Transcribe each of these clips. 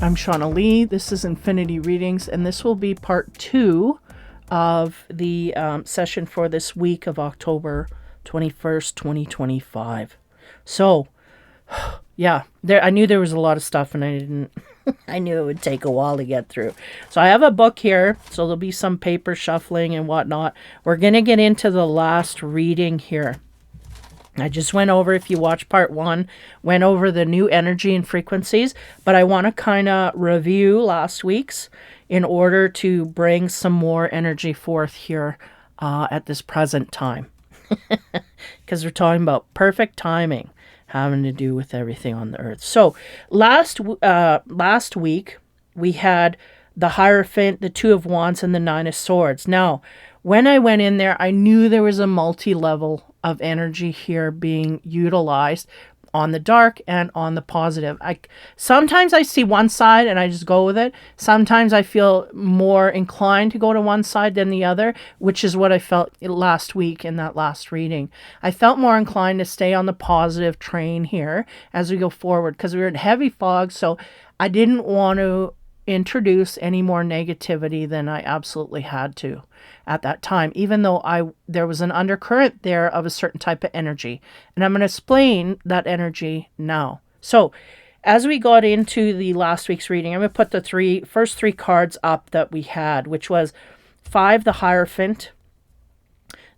I'm Shauna Lee. This is Infinity Readings, and this will be part 2 of the session for this week of October 21st, 2025. So, yeah, I knew there was a lot of stuff, and I knew it would take a while to get through. So I have a book here, so there'll be some paper shuffling and whatnot. We're going to get into the last reading here. I just went over, if you watch part 1, went over the new energy and frequencies, but I want to kind of review last week's in order to bring some more energy forth here at this present time. Because we're talking about perfect timing having to do with everything on the earth. So last week we had the Hierophant, the Two of Wands, and the Nine of Swords. Now, when I went in there, I knew there was a multi-level of energy here being utilized on the dark and on the positive. Sometimes I see one side and I just go with it. Sometimes I feel more inclined to go to one side than the other, which is what I felt last week in that last reading. I felt more inclined to stay on the positive train here as we go forward because we were in heavy fog, so I didn't want to introduce any more negativity than I absolutely had to at that time, even though there was an undercurrent there of a certain type of energy. And I'm going to explain that energy now. So as we got into the last week's reading, I'm going to put the first three cards up that we had, which was 5, the Hierophant,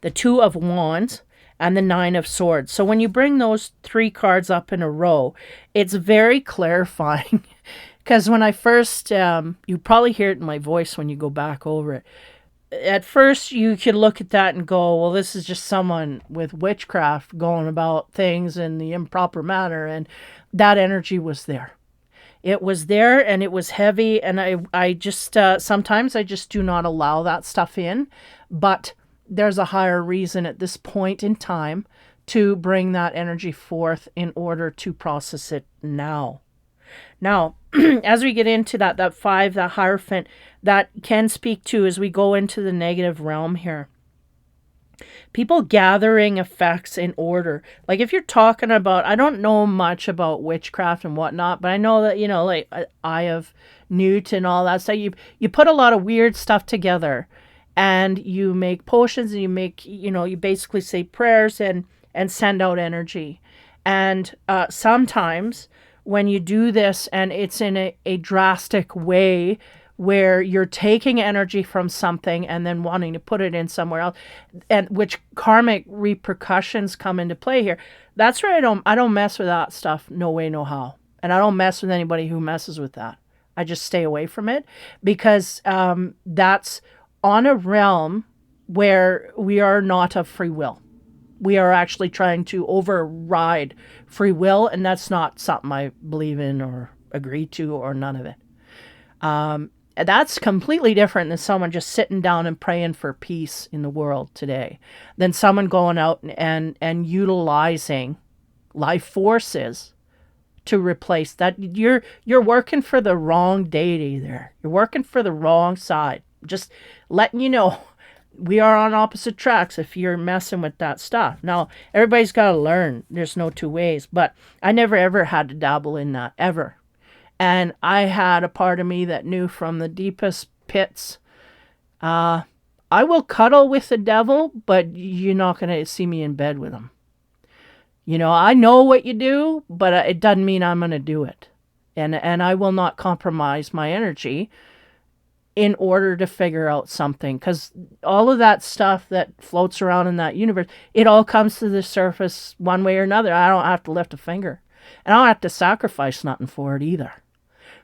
the Two of Wands, and the Nine of Swords. So when you bring those 3 cards up in a row, it's very clarifying. Because when I first, you probably hear it in my voice when you go back over it. At first, you could look at that and go, well, this is just someone with witchcraft going about things in the improper manner. And that energy was there. It was there and it was heavy. And I just, sometimes I just do not allow that stuff in. But there's a higher reason at this point in time to bring that energy forth in order to process it now. Now, as we get into that 5, that Hierophant, that can speak to as we go into the negative realm here. People gathering effects in order. Like if you're talking about, I don't know much about witchcraft and whatnot, but I know that, like Eye of Newt and all that stuff, you put a lot of weird stuff together and you make potions and you make, you basically say prayers and send out energy. And sometimes when you do this and it's in a drastic way where you're taking energy from something and then wanting to put it in somewhere else, and which karmic repercussions come into play here, that's where I don't mess with that stuff. No way, no how. And I don't mess with anybody who messes with that. I just stay away from it because that's on a realm where we are not of free will. We are actually trying to override free will, and that's not something I believe in or agree to or none of it. That's completely different than someone just sitting down and praying for peace in the world today, than someone going out and utilizing life forces to replace that. You're working for the wrong deity there. You're working for the wrong side. Just letting you know. We are on opposite tracks if you're messing with that stuff. Now, everybody's got to learn. There's no two ways. But I never, ever had to dabble in that, ever. And I had a part of me that knew from the deepest pits, I will cuddle with the devil, but you're not going to see me in bed with him. I know what you do, but it doesn't mean I'm going to do it. And I will not compromise my energy in order to figure out something, because all of that stuff that floats around in that universe, it all comes to the surface one way or another. I don't have to lift a finger, and I don't have to sacrifice nothing for it either.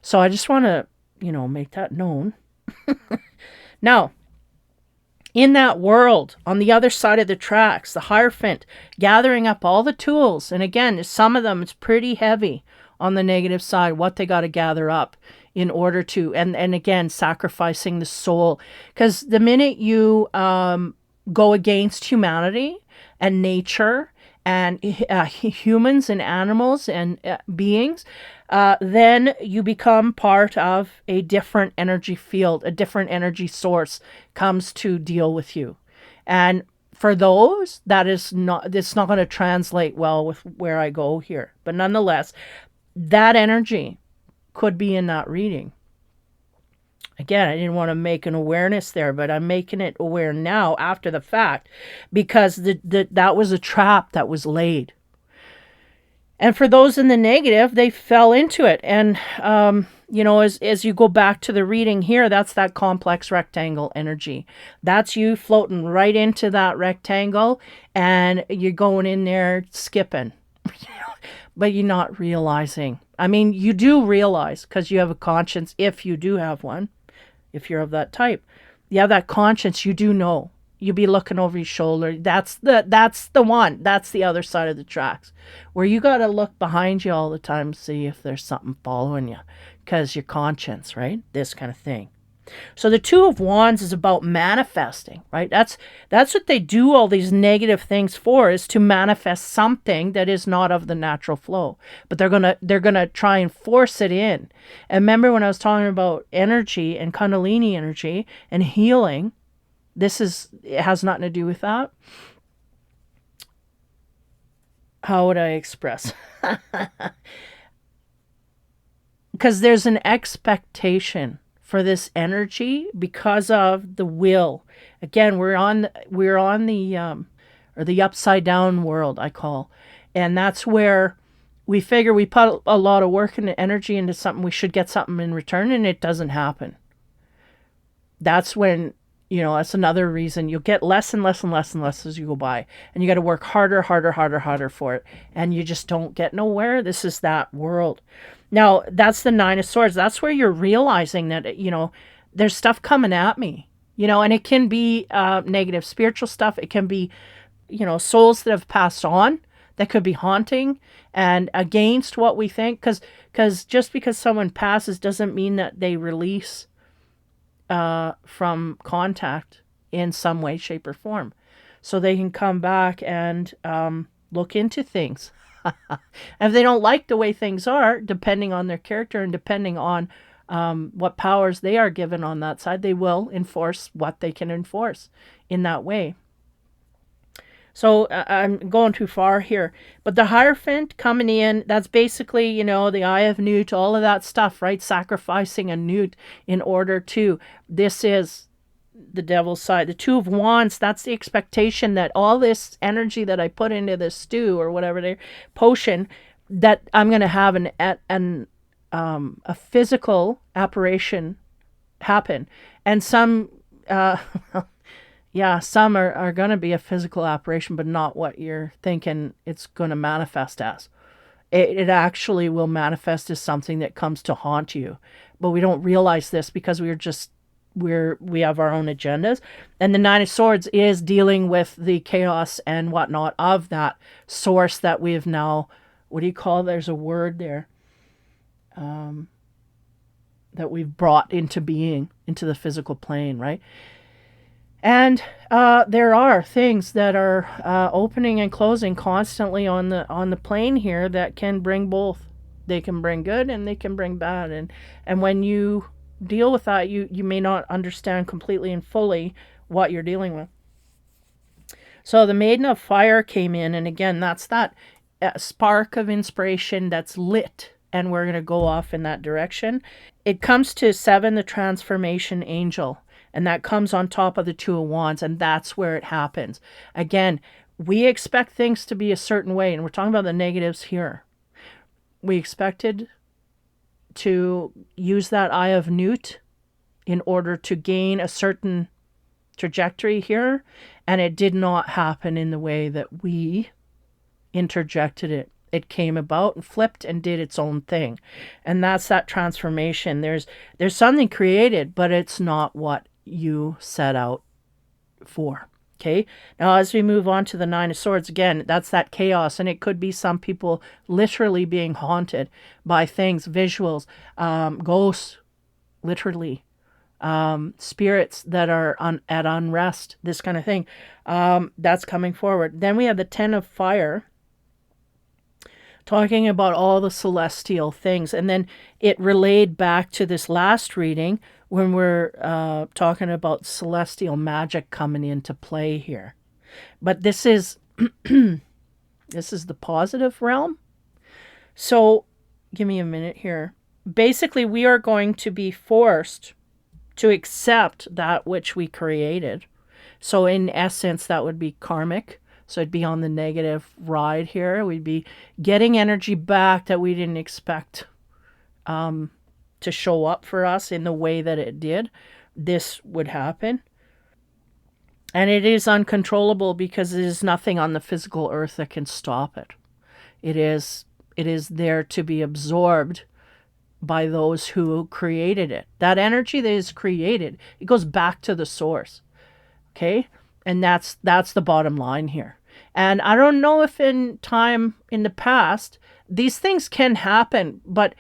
So I just want to, make that known. Now, in that world, on the other side of the tracks, the Hierophant gathering up all the tools. And again, some of them, it's pretty heavy on the negative side, what they got to gather up in order to, and again, sacrificing the soul. Because the minute you go against humanity and nature and humans and animals and beings, then you become part of a different energy field, a different energy source comes to deal with you. And for those, that is not, it's not going to translate well with where I go here. But nonetheless, that energy could be in that reading. Again, I didn't want to make an awareness there, but I'm making it aware now after the fact, because that was a trap that was laid. And for those in the negative, they fell into it. And, as you go back to the reading here, that's that complex rectangle energy. That's you floating right into that rectangle, and you're going in there skipping. But you're not realizing. I mean, you do realize because you have a conscience, if you do have one, if you're of that type. You have that conscience, you do know. You be looking over your shoulder. That's the one. That's the other side of the tracks. Where you got to look behind you all the time, see if there's something following you. Because your conscience, right? This kind of thing. So the Two of Wands is about manifesting, right? That's what they do all these negative things for, is to manifest something that is not of the natural flow. But they're gonna try and force it in. And remember when I was talking about energy and Kundalini energy and healing, it has nothing to do with that. How would I express? Because there's an expectation for this energy because of the will. Again, we're on the upside down world, I call. And that's where we figure we put a lot of work and energy into something, we should get something in return, and it doesn't happen. That's when, that's another reason you'll get less and less and less and less as you go by. And you got to work harder for it. And you just don't get nowhere. This is that world. Now, that's the Nine of Swords. That's where you're realizing that, there's stuff coming at me, and it can be negative spiritual stuff. It can be, souls that have passed on that could be haunting and against what we think. Because just because someone passes doesn't mean that they release from contact in some way, shape, or form. So they can come back and look into things. If they don't like the way things are, depending on their character and depending on what powers they are given on that side, they will enforce what they can enforce in that way. So I'm going too far here. But the Hierophant coming in, that's basically, the Eye of Newt, all of that stuff, right? Sacrificing a newt in order to, this is the devil's side. The Two of Wands, that's the expectation that all this energy that I put into this stew or whatever their potion, that I'm going to have a physical apparition happen. And some some are going to be a physical apparition, but not what you're thinking it's going to manifest as. It actually will manifest as something that comes to haunt you. But we don't realize this because we have our own agendas. And the Nine of Swords is dealing with the chaos and whatnot of that source that we have now, what do you call it? There's a word there, that we've brought into being, into the physical plane, right? And there are things that are opening and closing constantly on the plane here that can bring both. They can bring good and they can bring bad. And when you deal with that, you may not understand completely and fully what you're dealing with. So the Maiden of Fire came in, and again, that's that spark of inspiration that's lit, and we're going to go off in that direction. It comes to 7, the Transformation Angel, and that comes on top of the Two of Wands, and that's where it happens. Again, we expect things to be a certain way, and we're talking about the negatives here. We expected to use that Eye of Newt in order to gain a certain trajectory here, and it did not happen in the way that we interjected it. It came about and flipped and did its own thing. And that's that transformation. There's something created, but it's not what you set out for. Okay. Now, as we move on to the Nine of Swords, again, that's that chaos. And it could be some people literally being haunted by things, visuals, ghosts, literally, spirits that are at unrest, this kind of thing. That's coming forward. Then we have the Ten of Fire, talking about all the celestial things. And then it relayed back to this last reading when we're talking about celestial magic coming into play here. But this is this is the positive realm. So give me a minute here. Basically, we are going to be forced to accept that which we created. So in essence, that would be karmic. So it'd be on the negative ride here. We'd be getting energy back that we didn't expect to show up for us in the way that it did. This would happen. And it is uncontrollable because there is nothing on the physical earth that can stop it. It is there to be absorbed by those who created it. That energy that is created, it goes back to the source. Okay? And that's the bottom line here. And I don't know if in time in the past, these things can happen, but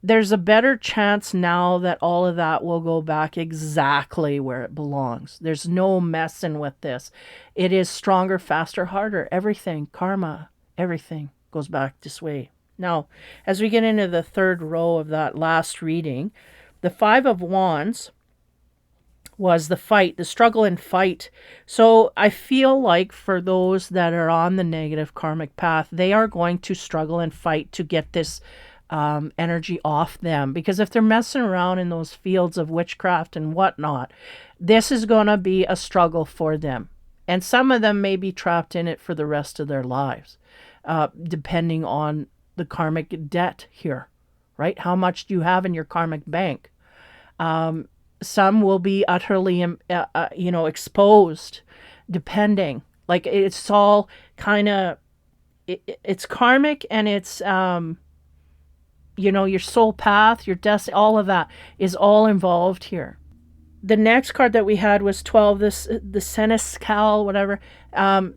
there's a better chance now that all of that will go back exactly where it belongs. There's no messing with this. It is stronger, faster, harder. Everything, karma, everything goes back this way. Now, as we get into the third row of that last reading, the Five of Wands was the fight, the struggle and fight. So I feel like for those that are on the negative karmic path, they are going to struggle and fight to get this energy off them. Because if they're messing around in those fields of witchcraft and whatnot, this is going to be a struggle for them. And some of them may be trapped in it for the rest of their lives, depending on the karmic debt here, right? How much do you have in your karmic bank? Some will be utterly, exposed, depending. Like it's all kind of, it's karmic and it's, your soul path, your destiny, all of that is all involved here. The next card that we had was 12, the Senescal, whatever.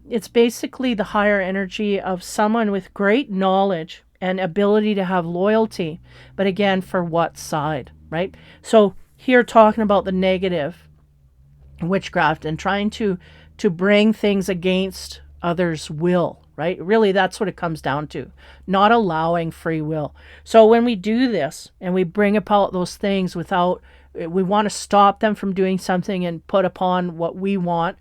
It's basically the higher energy of someone with great knowledge and ability to have loyalty. But again, for what side, right? So here talking about the negative witchcraft and trying to bring things against others' will, right? Really, that's what it comes down to. Not allowing free will. So when we do this and we bring about those things without, we want to stop them from doing something and put upon what we want.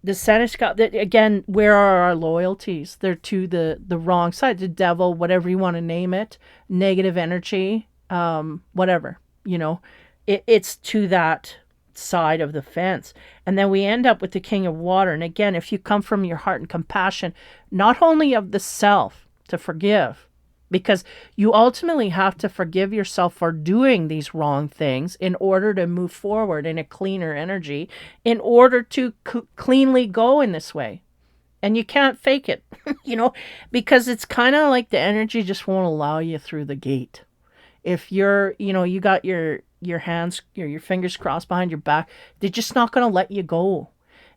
The Senescal, again, where are our loyalties? They're to the wrong side, the devil, whatever you want to name it, negative energy, whatever, it's to that side of the fence. And then we end up with the King of Water. And again, if you come from your heart and compassion, not only of the self to forgive, because you ultimately have to forgive yourself for doing these wrong things in order to move forward in a cleaner energy, in order to cleanly go in this way. And you can't fake it, because it's kind of like the energy just won't allow you through the gate. If you're, you got your hands, your fingers crossed behind your back, they're just not going to let you go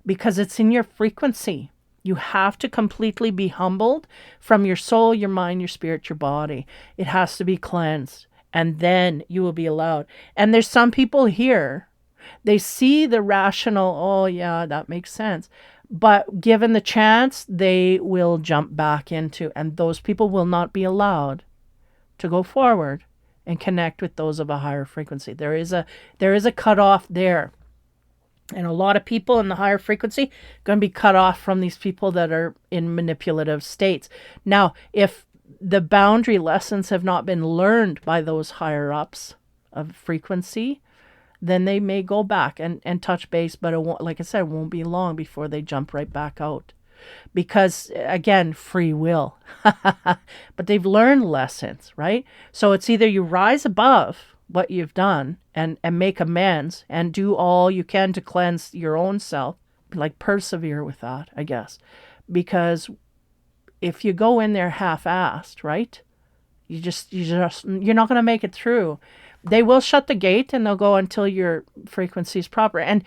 because it's in your frequency. You have to completely be humbled from your soul, your mind, your spirit, your body. It has to be cleansed, and then you will be allowed. And there's some people here, they see the rational, oh yeah, that makes sense. But given the chance, they will jump back into, and those people will not be allowed to go forward and connect with those of a higher frequency. There is a cutoff there. And a lot of people in the higher frequency going to be cut off from these people that are in manipulative states. Now, if the boundary lessons have not been learned by those higher ups of frequency, then they may go back and touch base, but it won't, like I said, it won't be long before they jump right back out. Because, again, free will. But they've learned lessons, right? So it's either you rise above what you've done and make amends and do all you can to cleanse your own self, like persevere with that, I guess. Because if you go in there half-assed, right? You're not going to make it through. They will shut the gate and they'll go until your frequency is proper. And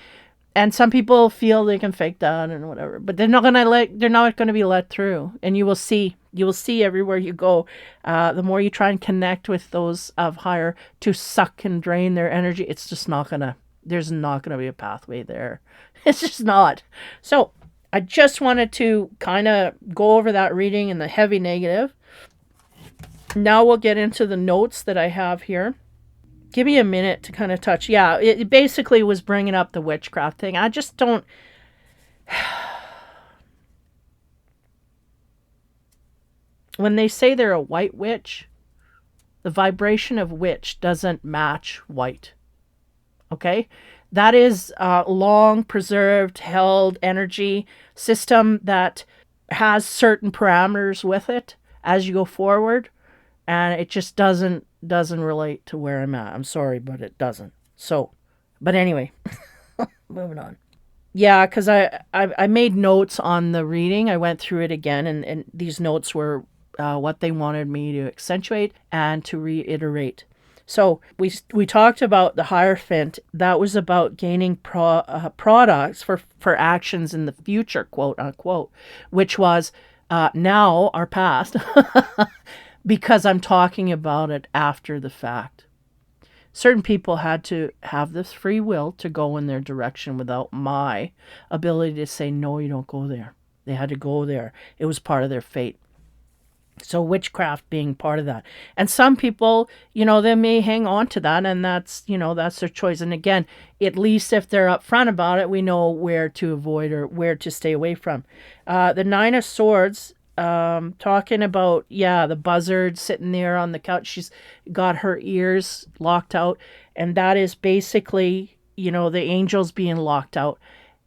And some people feel they can fake that and whatever, but they're not going to be let through. And you will see everywhere you go. The more you try and connect with those of higher to suck and drain their energy, it's just not gonna. There's not gonna be a pathway there. It's just not. So I just wanted to kind of go over that reading in the heavy negative. Now we'll get into the notes that I have here. Give me a minute to kind of touch. Yeah, it basically was bringing up the witchcraft thing. I just don't. When they say they're a white witch, the vibration of witch doesn't match white. Okay? That is a long preserved, held energy system that has certain parameters with it as you go forward. And it just doesn't relate to where I'm at. I'm sorry, but it doesn't. So, but anyway, moving on. Yeah, because I made notes on the reading. I went through it again, and these notes were what they wanted me to accentuate and to reiterate. So we talked about the Hierophant. That was about gaining products for actions in the future, quote unquote, which was now our past. Because I'm talking about it after the fact. Certain people had to have this free will to go in their direction without my ability to say, no, you don't go there. They had to go there. It was part of their fate. So witchcraft being part of that. And some people, they may hang on to that, and that's their choice. And again, at least if they're upfront about it, we know where to avoid or where to stay away from. The Nine of Swords, talking about the buzzard sitting there on the couch. She's got her ears locked out, and that is basically the angels being locked out.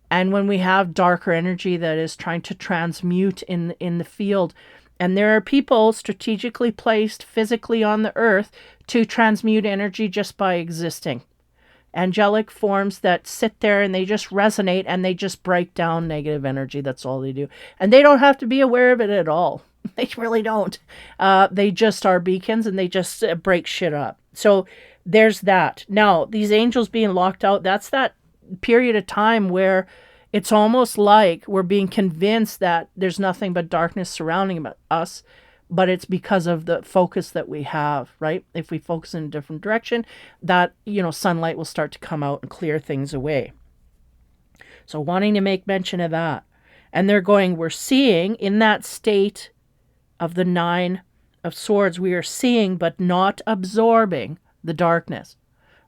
And when we have darker energy that is trying to transmute in the field, and there are people strategically placed physically on the earth to transmute energy just by existing. Angelic forms that sit there and they just resonate and they just break down negative energy. That's all they do. And they don't have to be aware of it at all. They really don't. They just are beacons and they just break shit up. So there's that. Now, these angels being locked out, that's that period of time where it's almost like we're being convinced that there's nothing but darkness surrounding us. But it's because of the focus that we have, right? If we focus in a different direction, that, sunlight will start to come out and clear things away. So wanting to make mention of that. And we're seeing in that state of the Nine of Swords, we are seeing but not absorbing the darkness,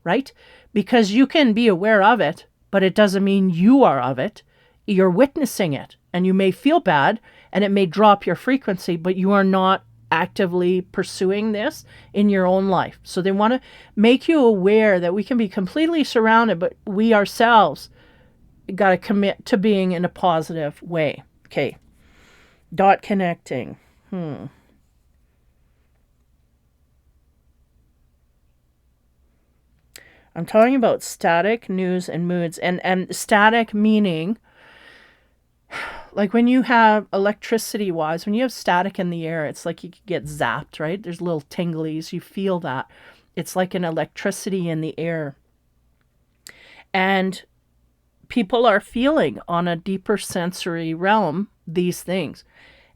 right? Because you can be aware of it, but it doesn't mean you are of it. You're witnessing it, and you may feel bad, and it may drop your frequency, but you are not actively pursuing this in your own life. So they want to make you aware that we can be completely surrounded, but we ourselves got to commit to being in a positive way. Okay. Dot connecting. I'm talking about static, news, and moods. And static meaning, like when you have electricity-wise, when you have static in the air, it's like you could get zapped, right? There's little tinglies. You feel that. It's like an electricity in the air. And people are feeling on a deeper sensory realm these things.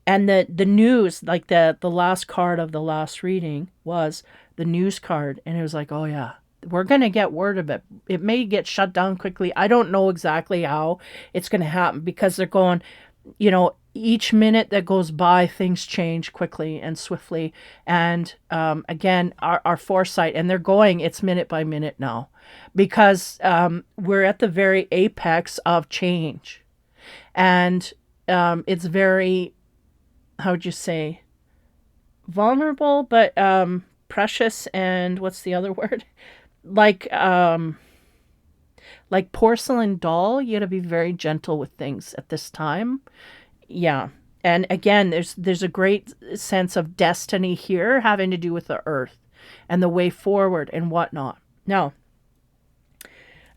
And the news, like the last card of the last reading was the news card. And it was like, oh yeah, we're going to get word of it. It may get shut down quickly. I don't know exactly how it's going to happen because they're going, each minute that goes by, things change quickly and swiftly. And again, our foresight, and they're going, it's minute by minute now because we're at the very apex of change. And it's very, how would you say, vulnerable, but precious, and what's the other word? Like porcelain doll, you got to be very gentle with things at this time. Yeah. And again, there's a great sense of destiny here having to do with the earth and the way forward and whatnot. Now,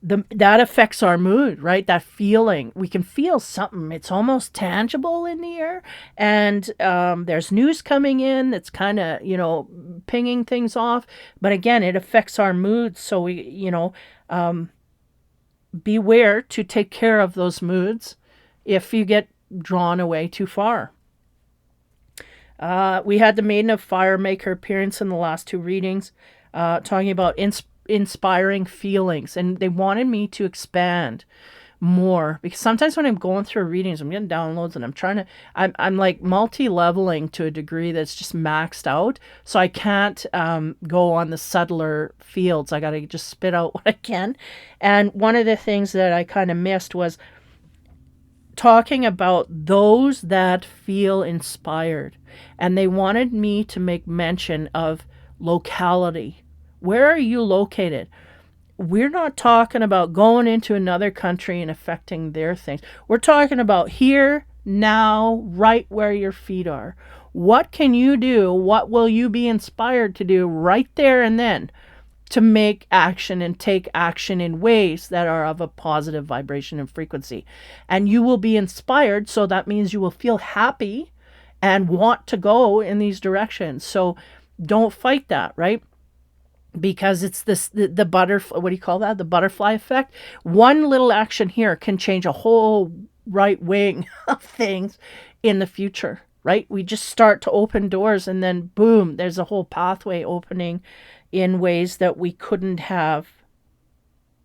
that affects our mood, right? That feeling. We can feel something. It's almost tangible in the air. And there's news coming in that's kind of, pinging things off. But again, it affects our mood. So we, beware to take care of those moods if you get drawn away too far. We had the Maiden of Fire make her appearance in the last two readings, talking about inspiring feelings, and they wanted me to expand more, because sometimes when I'm going through readings, I'm getting downloads and I'm like multi-leveling to a degree that's just maxed out, so I can't go on the subtler fields. I gotta just spit out what I can. And one of the things that I kind of missed was talking about those that feel inspired, and they wanted me to make mention of locality. Where are you located? We're not talking about going into another country and affecting their things. We're talking about here, now, right where your feet are. What can you do? What will you be inspired to do right there and then to make action and take action in ways that are of a positive vibration and frequency? And you will be inspired, so that means you will feel happy and want to go in these directions. So don't fight that, right? Because it's the butterfly, what do you call that? The butterfly effect. One little action here can change a whole right wing of things in the future, right? We just start to open doors, and then boom, there's a whole pathway opening in ways that we couldn't have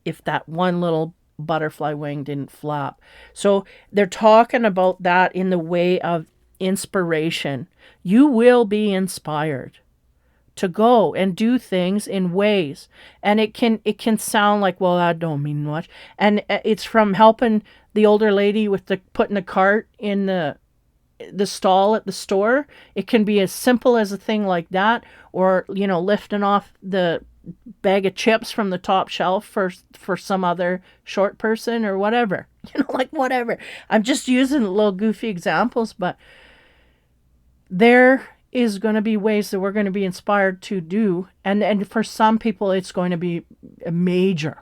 if that one little butterfly wing didn't flap. So they're talking about that in the way of inspiration. You will be inspired to go and do things in ways, and it can sound like, well, that don't mean much, and it's from helping the older lady with the putting the cart in the stall at the store. It can be as simple as a thing like that, or lifting off the bag of chips from the top shelf for some other short person, or whatever. Like whatever. I'm just using little goofy examples, but there is going to be ways that we're going to be inspired to do, and for some people it's going to be major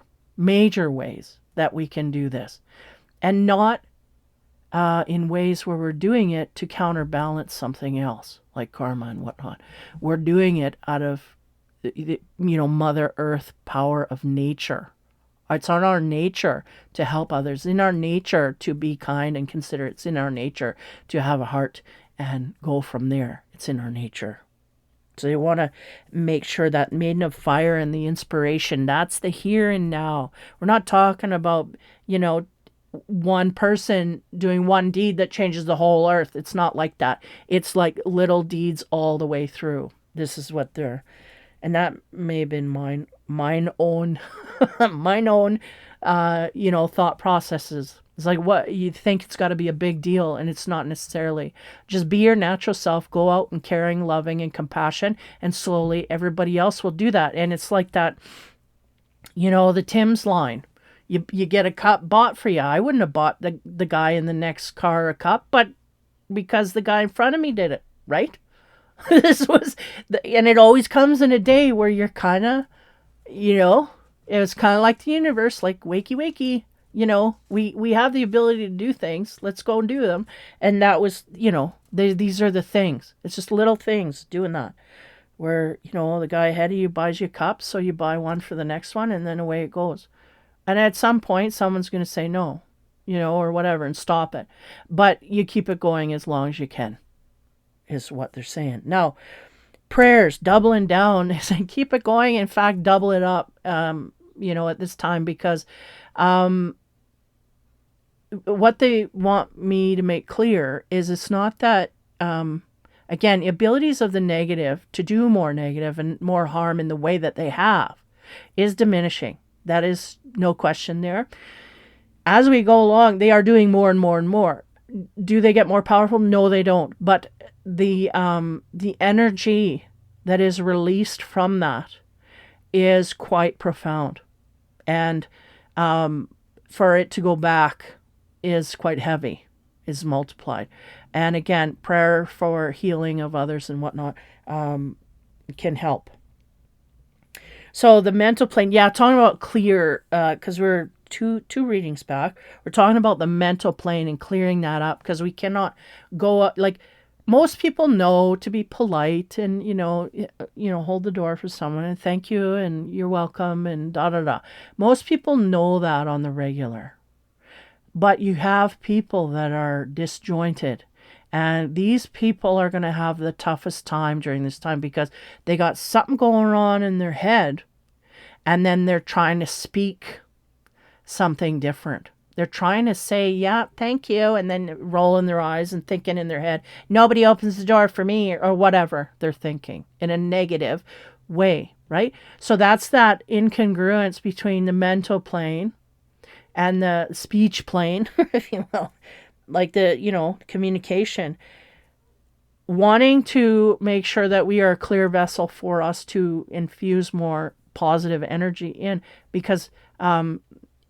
ways that we can do this, and not in ways where we're doing it to counterbalance something else like karma and whatnot. We're doing it out of Mother Earth power of nature. It's on our nature to help others, in our nature to be kind and considerate. It's in our nature to have a heart and go from there. It's in our nature. So you want to make sure that Maiden of Fire and the inspiration, that's the here and now. We're not talking about, one person doing one deed that changes the whole earth. It's not like that. It's like little deeds all the way through. This is what they're, and that may have been mine own thought processes. It's like, what you think it's got to be a big deal, and it's not necessarily. Just be your natural self, go out and caring, loving, and compassion, and slowly everybody else will do that. And it's like that, the Tim's line. You get a cup bought for you. I wouldn't have bought the guy in the next car a cup, but because the guy in front of me did it, right? And it always comes in a day where you're kind of, it was kind of like the universe, like wakey wakey. We have the ability to do things. Let's go and do them. And that was, these are the things. It's just little things doing that. Where, the guy ahead of you buys you a cup, so you buy one for the next one, and then away it goes. And at some point, someone's going to say no, or whatever, and stop it. But you keep it going as long as you can, is what they're saying. Now, prayers, doubling down, is keep it going. In fact, double it up, at this time, because what they want me to make clear is it's not that, again, abilities of the negative to do more negative and more harm in the way that they have is diminishing. That is no question there. As we go along, they are doing more and more and more. Do they get more powerful? No, they don't. But the energy that is released from that is quite profound. And for it to go back is quite heavy, is multiplied. And again, prayer for healing of others and whatnot can help. So the mental plane, talking about clear, because we're two readings back, we're talking about the mental plane and clearing that up, because we cannot go up, like, most people know to be polite and, hold the door for someone and thank you and you're welcome and da da da. Most people know that on the regular. But you have people that are disjointed. And these people are going to have the toughest time during this time because they got something going on in their head and then they're trying to speak something different. They're trying to say, yeah, thank you, and then rolling their eyes and thinking in their head, nobody opens the door for me, or whatever they're thinking in a negative way, right? So that's that incongruence between the mental plane and the speech plane, if you will, like the, communication. Wanting to make sure that we are a clear vessel for us to infuse more positive energy in, because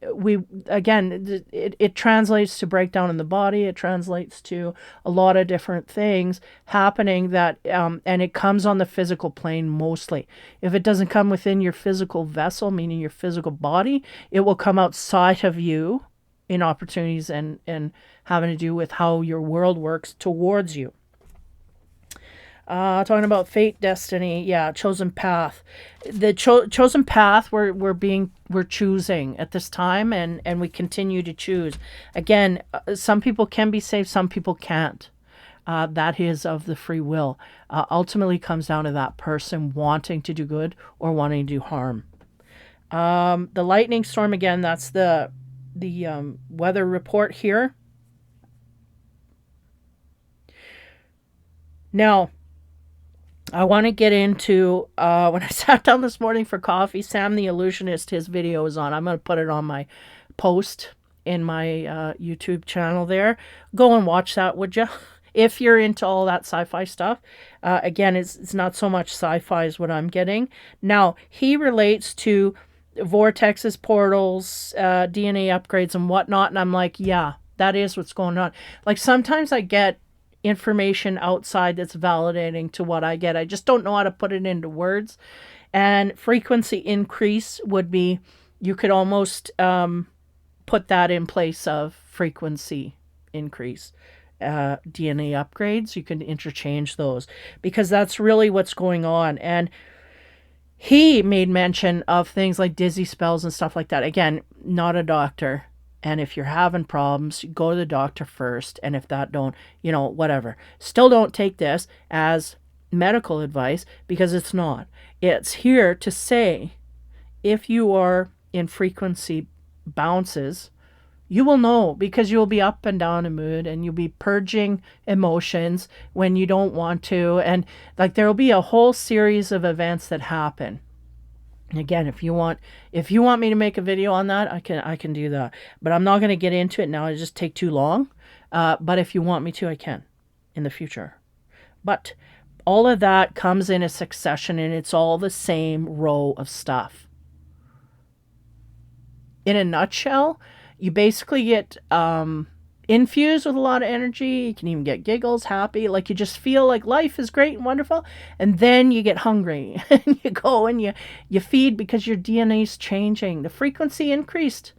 it translates to breakdown in the body. It translates to a lot of different things happening that and it comes on the physical plane mostly. If it doesn't come within your physical vessel, meaning your physical body, it will come outside of you in opportunities and having to do with how your world works towards you. Talking about fate, destiny, chosen path. The chosen path we're choosing at this time, and we continue to choose. Again, some people can be saved, some people can't. That is of the free will. Ultimately comes down to that person wanting to do good or wanting to do harm. The lightning storm, again, that's the weather report here. Now, I want to get into, when I sat down this morning for coffee, Sam the Illusionist, his video is on. I'm going to put it on my post in my YouTube channel there. Go and watch that, would you? If you're into all that sci-fi stuff. Again, it's not so much sci-fi as what I'm getting. Now, he relates to vortexes, portals, DNA upgrades and whatnot. And I'm like, yeah, that is what's going on. Like sometimes I get information outside that's validating to what I get. I just don't know how to put it into words. And frequency increase would be, you could almost put that in place of frequency increase. DNA upgrades, you can interchange those because that's really what's going on. And he made mention of things like dizzy spells and stuff like that. Again, not a doctor. And if you're having problems, go to the doctor first. And if that don't, whatever. Still don't take this as medical advice because it's not. It's here to say if you are in frequency bounces, you will know because you'll be up and down in mood and you'll be purging emotions when you don't want to. And like there will be a whole series of events that happen. Again, if you want me to make a video on that, I can do that. But I'm not going to get into it now. It just take too long. But if you want me to, I can in the future. But all of that comes in a succession and it's all the same row of stuff. In a nutshell, you basically get infused with a lot of energy. You can even get giggles, happy, like you just feel like life is great and wonderful. And then you get hungry and you go and you feed because your DNA is changing. The frequency increased.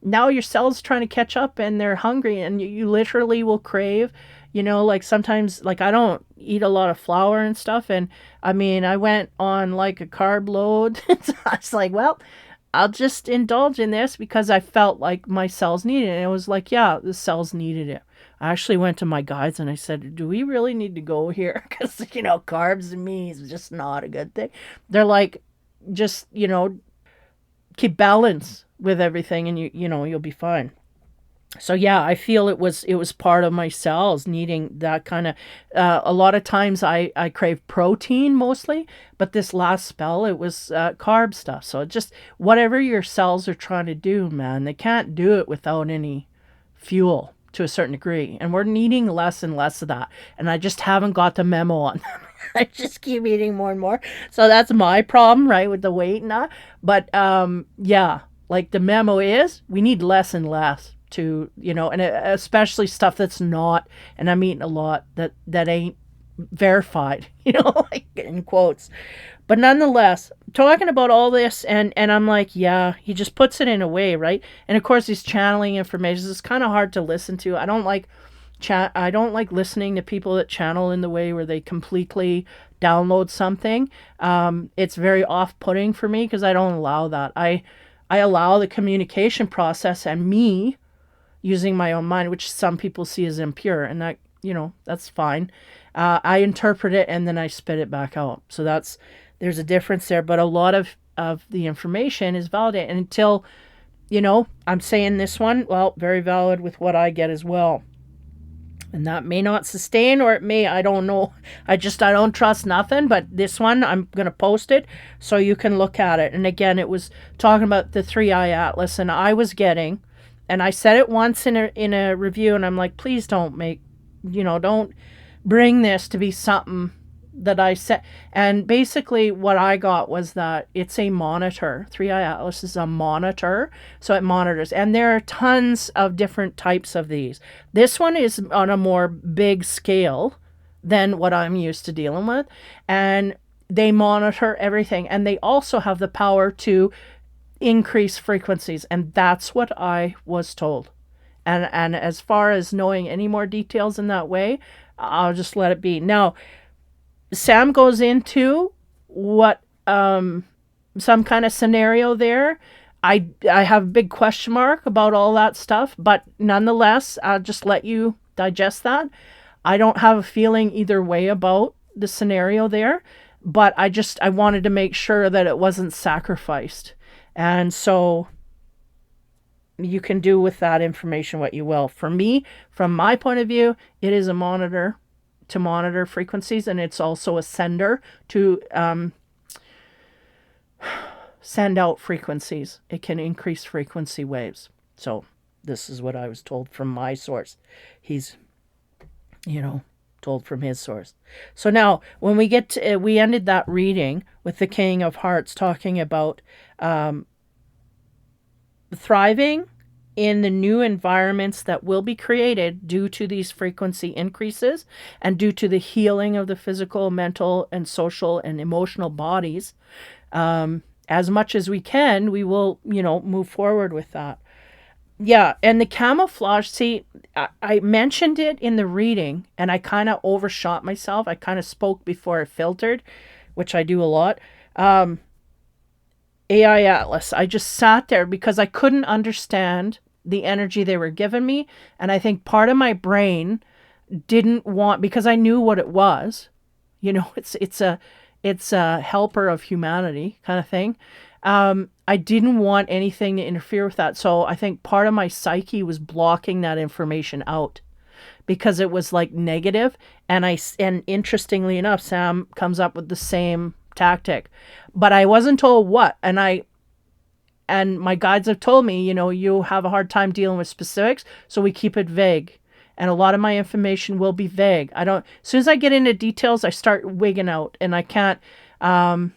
Now your cells trying to catch up and they're hungry and you literally will crave, like sometimes, like I don't eat a lot of flour and stuff. And I mean, I went on like a carb load. So I was like, well, I'll just indulge in this because I felt like my cells needed it. And it was like, yeah, the cells needed it. I actually went to my guides and I said, do we really need to go here? Because, carbs and me is just not a good thing. They're like, just, keep balance with everything and you'll be fine. So yeah, I feel it was part of my cells needing that kind of, a lot of times I crave protein mostly, but this last spell, it was carb stuff. So just whatever your cells are trying to do, man, they can't do it without any fuel to a certain degree. And we're needing less and less of that. And I just haven't got the memo on them. I just keep eating more and more. So that's my problem, right, with the weight and that. But yeah, like the memo is we need less and less to, and especially stuff that's not, and I'm eating a lot that ain't verified, like in quotes. But nonetheless, talking about all this and I'm like, yeah, he just puts it in a way, right? And of course he's channeling information. It's kind of hard to listen to. I don't like I don't like listening to people that channel in the way where they completely download something. It's very off-putting for me because I don't allow that. I allow the communication process and me using my own mind, which some people see as impure, and that, that's fine. I interpret it and then I spit it back out. So there's a difference there, but a lot of the information is validated. And until, I'm saying this one, well, very valid with what I get as well. And that may not sustain, or it may, I don't know. I don't trust nothing, but this one, I'm going to post it so you can look at it. And again, it was talking about the 3-eye atlas, and I was getting, and I said it once in a review, and I'm like, please don't don't bring this to be something that I said. And basically what I got was that it's a monitor. 3-eye atlas is a monitor, so it monitors. And there are tons of different types of these. This one is on a more big scale than what I'm used to dealing with. And they monitor everything. And they also have the power to increase frequencies. And that's what I was told. And as far as knowing any more details in that way, I'll just let it be. Now, Sam goes into what some kind of scenario there. I have a big question mark about all that stuff, but nonetheless, I'll just let you digest that. I don't have a feeling either way about the scenario there, but I wanted to make sure that it wasn't sacrificed. And so you can do with that information what you will. For me, from my point of view, it is a monitor to monitor frequencies, and it's also a sender to send out frequencies. It can increase frequency waves. So this is what I was told from my source. He's, told from his source. So now when we get to, we ended that reading with the King of Hearts talking about thriving in the new environments that will be created due to these frequency increases and due to the healing of the physical, mental, and social and emotional bodies. As much as we can, we will, move forward with that. Yeah, and the camouflage, see, I mentioned it in the reading, and I kind of overshot myself. I kind of spoke before I filtered, which I do a lot. AI Atlas. I just sat there because I couldn't understand the energy they were giving me. And I think part of my brain didn't want, because I knew what it was, it's a helper of humanity kind of thing. I didn't want anything to interfere with that. So I think part of my psyche was blocking that information out because it was like negative. And interestingly enough, Sam comes up with the same tactic, but I wasn't told what. And my guides have told me, you have a hard time dealing with specifics, so we keep it vague. And a lot of my information will be vague. As soon as I get into details, I start wigging out, and I can't, I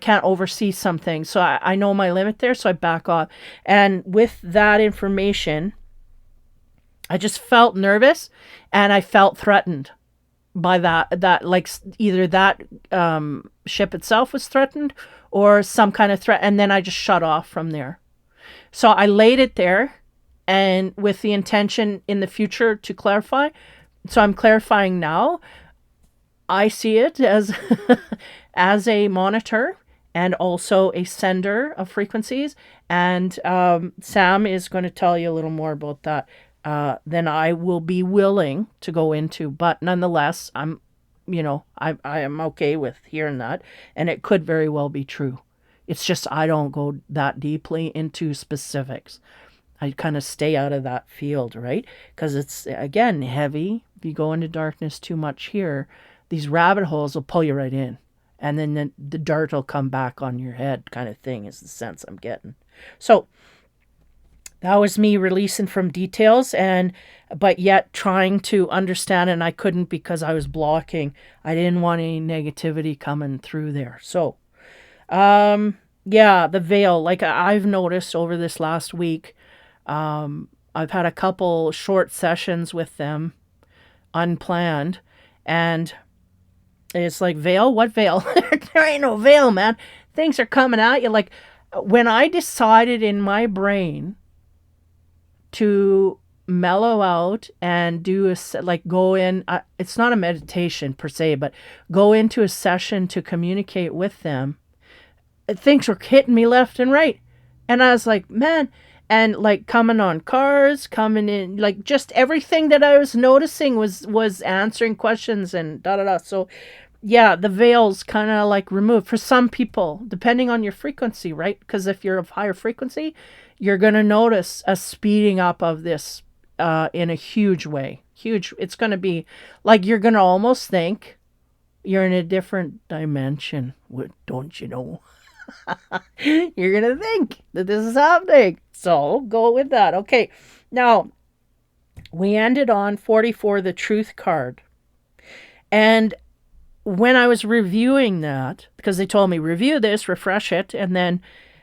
can't oversee something. So I know my limit there, so I back off. And with that information, I just felt nervous, and I felt threatened by that like either that ship itself was threatened or some kind of threat, and then I just shut off from there. So I laid it there, and with the intention in the future to clarify. So I'm clarifying now. I see it as as a monitor and also a sender of frequencies, and Sam is going to tell you a little more about that. Then I will be willing to go into. But nonetheless, I am okay with hearing that, and it could very well be true. It's just I don't go that deeply into specifics. I kind of stay out of that field, right? Because it's, again, heavy. If you go into darkness too much here, these rabbit holes will pull you right in. And then the dirt will come back on your head kind of thing is the sense I'm getting. So that was me releasing from details, but yet trying to understand, and I couldn't because I was blocking. I didn't want any negativity coming through there. So, the veil, like I've noticed over this last week, I've had a couple short sessions with them, unplanned, and it's like, veil? What veil? There ain't no veil, man. Things are coming at you. Like, when I decided in my brain to mellow out and do like go in. It's not a meditation per se, but go into a session to communicate with them. Things were hitting me left and right, and I was like, man. And like coming on cars, coming in, like just everything that I was noticing was answering questions and da da da. So yeah, the veil's kind of like removed for some people, depending on your frequency, right? Because if you're of higher frequency, you're going to notice a speeding up of this in a huge way. Huge. It's going to be like you're going to almost think you're in a different dimension. Don't you know? You're going to think that this is happening. So go with that. Okay. Now, we ended on 44, the truth card. And when I was reviewing that, because they told me review this, refresh it, and then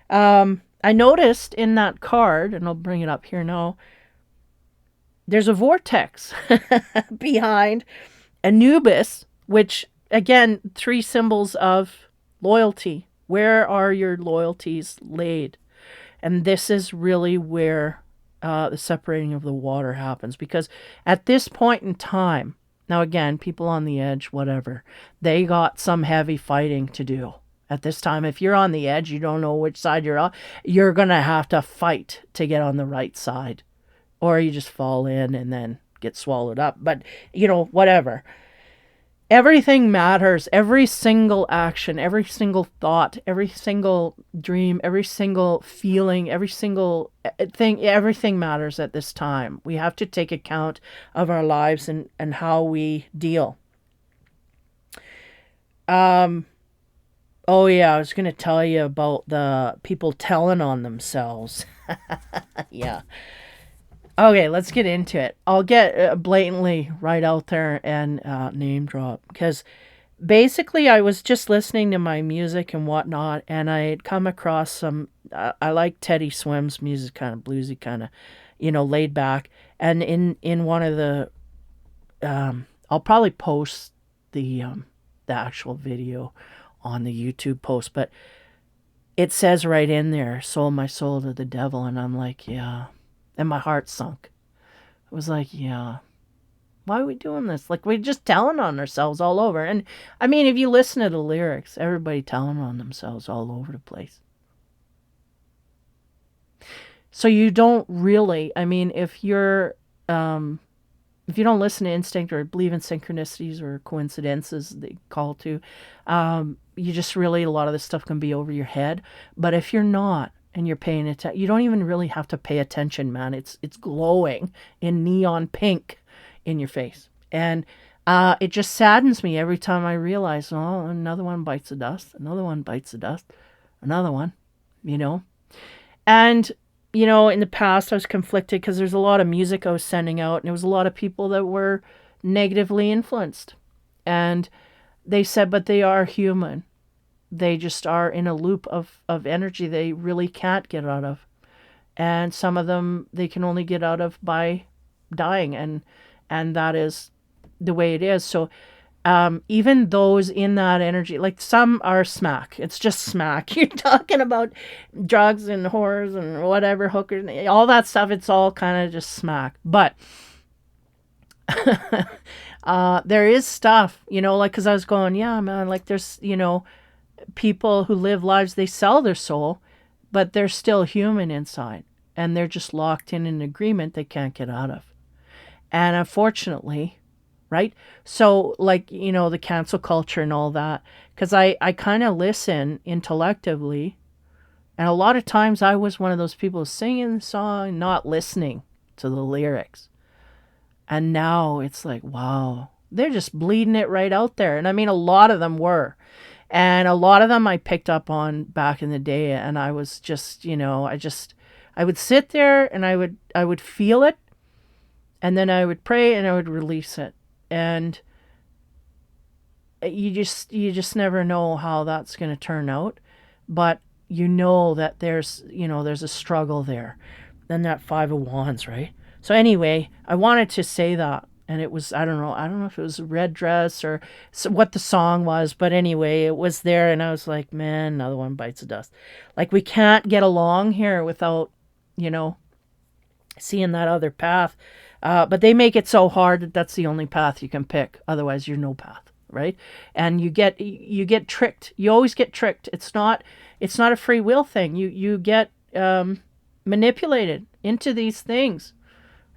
I noticed in that card, and I'll bring it up here now, there's a vortex behind Anubis, which again, 3 symbols of loyalty. Where are your loyalties laid? And this is really where the separating of the water happens, because at this point in time, now again, people on the edge, whatever, they got some heavy fighting to do. At this time, if you're on the edge, you don't know which side you're on, you're going to have to fight to get on the right side. Or you just fall in and then get swallowed up. But, whatever. Everything matters. Every single action, every single thought, every single dream, every single feeling, every single thing, everything matters at this time. We have to take account of our lives and how we deal. Oh yeah, I was going to tell you about the people telling on themselves. Yeah. Okay, let's get into it. I'll get blatantly right out there and name drop, because basically I was just listening to my music and whatnot, and I had come across some, I like Teddy Swims music, kind of bluesy, kind of, laid back. And in one of the, I'll probably post the actual video on the YouTube post, but it says right in there, sold my soul to the devil. And I'm like, yeah. And my heart sunk. It was like, yeah, why are we doing this? Like, we're just telling on ourselves all over. And I mean, if you listen to the lyrics, everybody telling on themselves all over the place. So you don't really, I mean, if you don't listen to instinct or believe in synchronicities or coincidences, they call to, you just really, a lot of this stuff can be over your head. But if you're not, and you're paying attention, you don't even really have to pay attention, man. It's glowing in neon pink in your face. And it just saddens me every time I realize, oh, another one bites the dust, another one bites the dust, another one, And, in the past I was conflicted because there's a lot of music I was sending out, and there was a lot of people that were negatively influenced. And they said, but they are human. They just are in a loop of energy they really can't get out of. And some of them they can only get out of by dying. And that is the way it is. So even those in that energy, like some are smack. It's just smack. You're talking about drugs and whores and whatever, hookers, all that stuff. It's all kind of just smack. But there is stuff, like, because I was going, yeah, man, like there's, people who live lives, they sell their soul, but they're still human inside, and they're just locked in an agreement they can't get out of. And unfortunately, right? So like, the cancel culture and all that, because I kind of listen intellectually, and a lot of times I was one of those people singing the song, not listening to the lyrics. And now it's like, wow, they're just bleeding it right out there. And I mean, a lot of them were. And a lot of them I picked up on back in the day, and I was just, I would sit there and I would feel it, and then I would pray and I would release it. And you just never know how that's going to turn out, but that there's a struggle there. Then that 5 of Wands, right? So anyway, I wanted to say that. And it was, I don't know if it was a red dress or what the song was, but anyway, it was there, and I was like, man, another one bites the dust. Like, we can't get along here without, seeing that other path. But they make it so hard that that's the only path you can pick. Otherwise, you're no path, right? And you get tricked. You always get tricked. It's not a free will thing. You get manipulated into these things.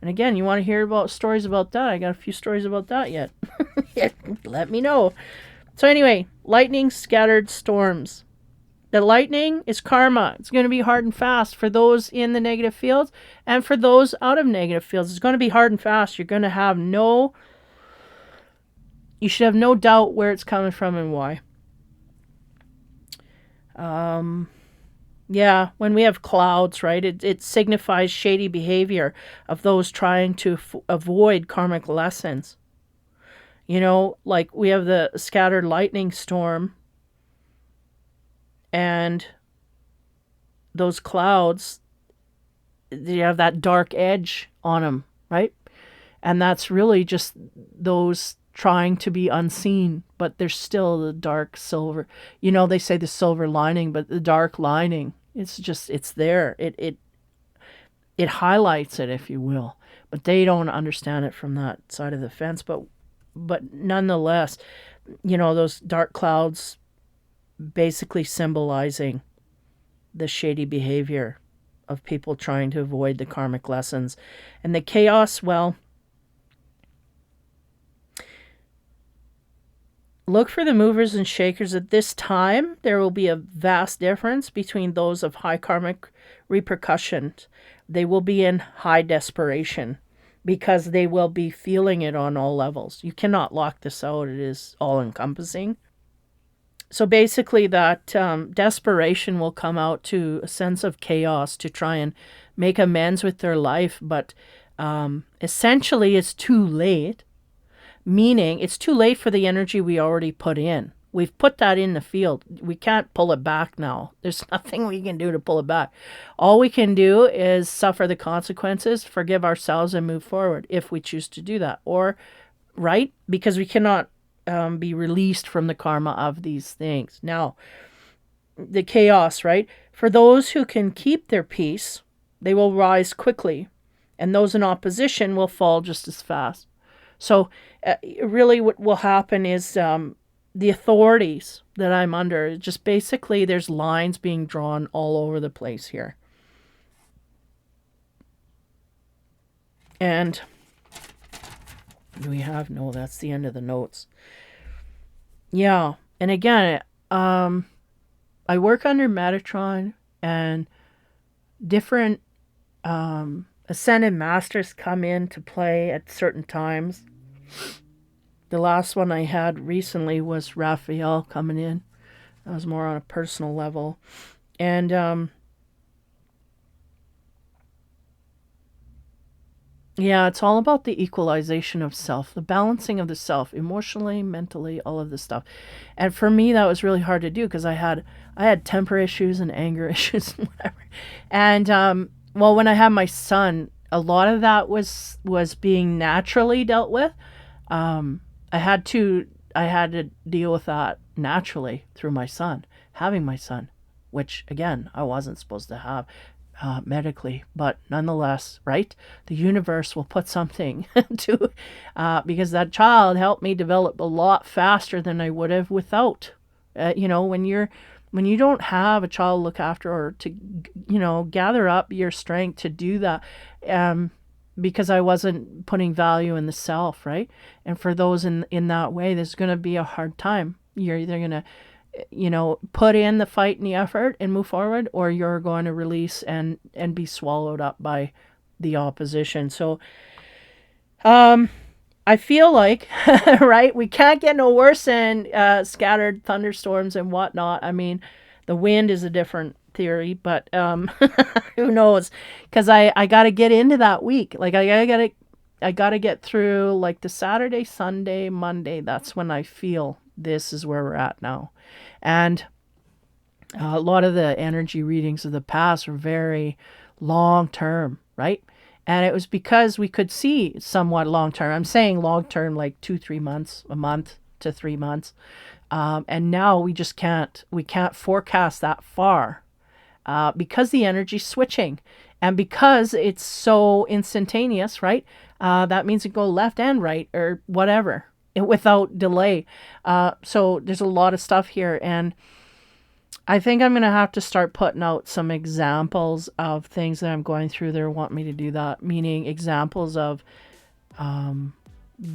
And again, you want to hear about stories about that? I got a few stories about that yet. Let me know. So anyway, lightning scattered storms. The lightning is karma. It's going to be hard and fast for those in the negative fields and for those out of negative fields. It's going to be hard and fast. You should have no doubt where it's coming from and why. Yeah, when we have clouds, right, it signifies shady behavior of those trying to avoid karmic lessons. Like we have the scattered lightning storm, and those clouds, they have that dark edge on them, right? And that's really just those trying to be unseen, but there's still the dark silver. They say the silver lining, but the dark lining, it's there. It highlights it, if you will, but they don't understand it from that side of the fence. But nonetheless, those dark clouds basically symbolizing the shady behavior of people trying to avoid the karmic lessons. And the chaos, well, look for the movers and shakers at this time. There will be a vast difference between those of high karmic repercussions. They will be in high desperation because they will be feeling it on all levels. You cannot lock this out. It is all-encompassing. So basically that desperation will come out to a sense of chaos to try and make amends with their life. But essentially it's too late. Meaning it's too late for the energy we already put in. We've put that in the field. We can't pull it back now. There's nothing we can do to pull it back. All we can do is suffer the consequences, forgive ourselves, and move forward if we choose to do that. Or, right? Because we cannot be released from the karma of these things. Now, the chaos, right? For those who can keep their peace, they will rise quickly. And those in opposition will fall just as fast. So really what will happen is the authorities that I'm under, just basically there's lines being drawn all over the place here. And we have, no, that's the end of the notes. Yeah. And again, I work under Metatron, and different ascended masters come in to play at certain times. The last one I had recently was Raphael coming in. That was more on a personal level. And yeah, it's all about the equalization of self, the balancing of the self, emotionally, mentally, all of this stuff. And for me, that was really hard to do because I had temper issues and anger issues and whatever. And well, when I had my son, a lot of that was being naturally dealt with. I had to deal with that naturally through my son, having my son, which again, I wasn't supposed to have medically, but nonetheless, right? The universe will put something to, because that child helped me develop a lot faster than I would have without. When you don't have a child look after, or to, gather up your strength to do that, because I wasn't putting value in the self, right? And for those in that way, there's going to be a hard time. You're either going to, put in the fight and the effort and move forward, or you're going to release and be swallowed up by the opposition. So, I feel like, right, we can't get no worse than scattered thunderstorms and whatnot. I mean, the wind is a different theory, but who knows? Because I got to get into that week. Like I got to get through like the Saturday, Sunday, Monday. That's when I feel this is where we're at now. And a lot of the energy readings of the past were very long term, right? And it was because we could see somewhat long term. I'm saying long term, like 2-3 months, a month to 3 months. And now we just can't forecast that far because the energy's switching. And because it's so instantaneous, right? That means it go left and right or whatever without delay. So there's a lot of stuff here. And I think I'm going to have to start putting out some examples of things that I'm going through that want me to do that, meaning examples of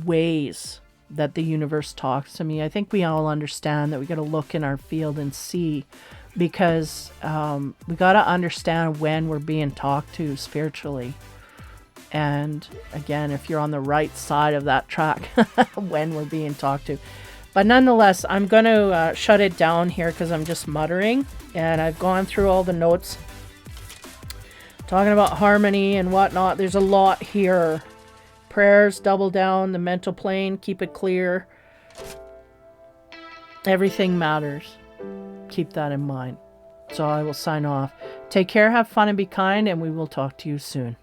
ways that the universe talks to me. I think we all understand that we got to look in our field and see, because we got to understand when we're being talked to spiritually. And again, if you're on the right side of that track, when we're being talked to. But nonetheless, I'm going to shut it down here because I'm just muttering. And I've gone through all the notes talking about harmony and whatnot. There's a lot here. Prayers, double down, the mental plane, keep it clear. Everything matters. Keep that in mind. So I will sign off. Take care, have fun, and be kind, and we will talk to you soon.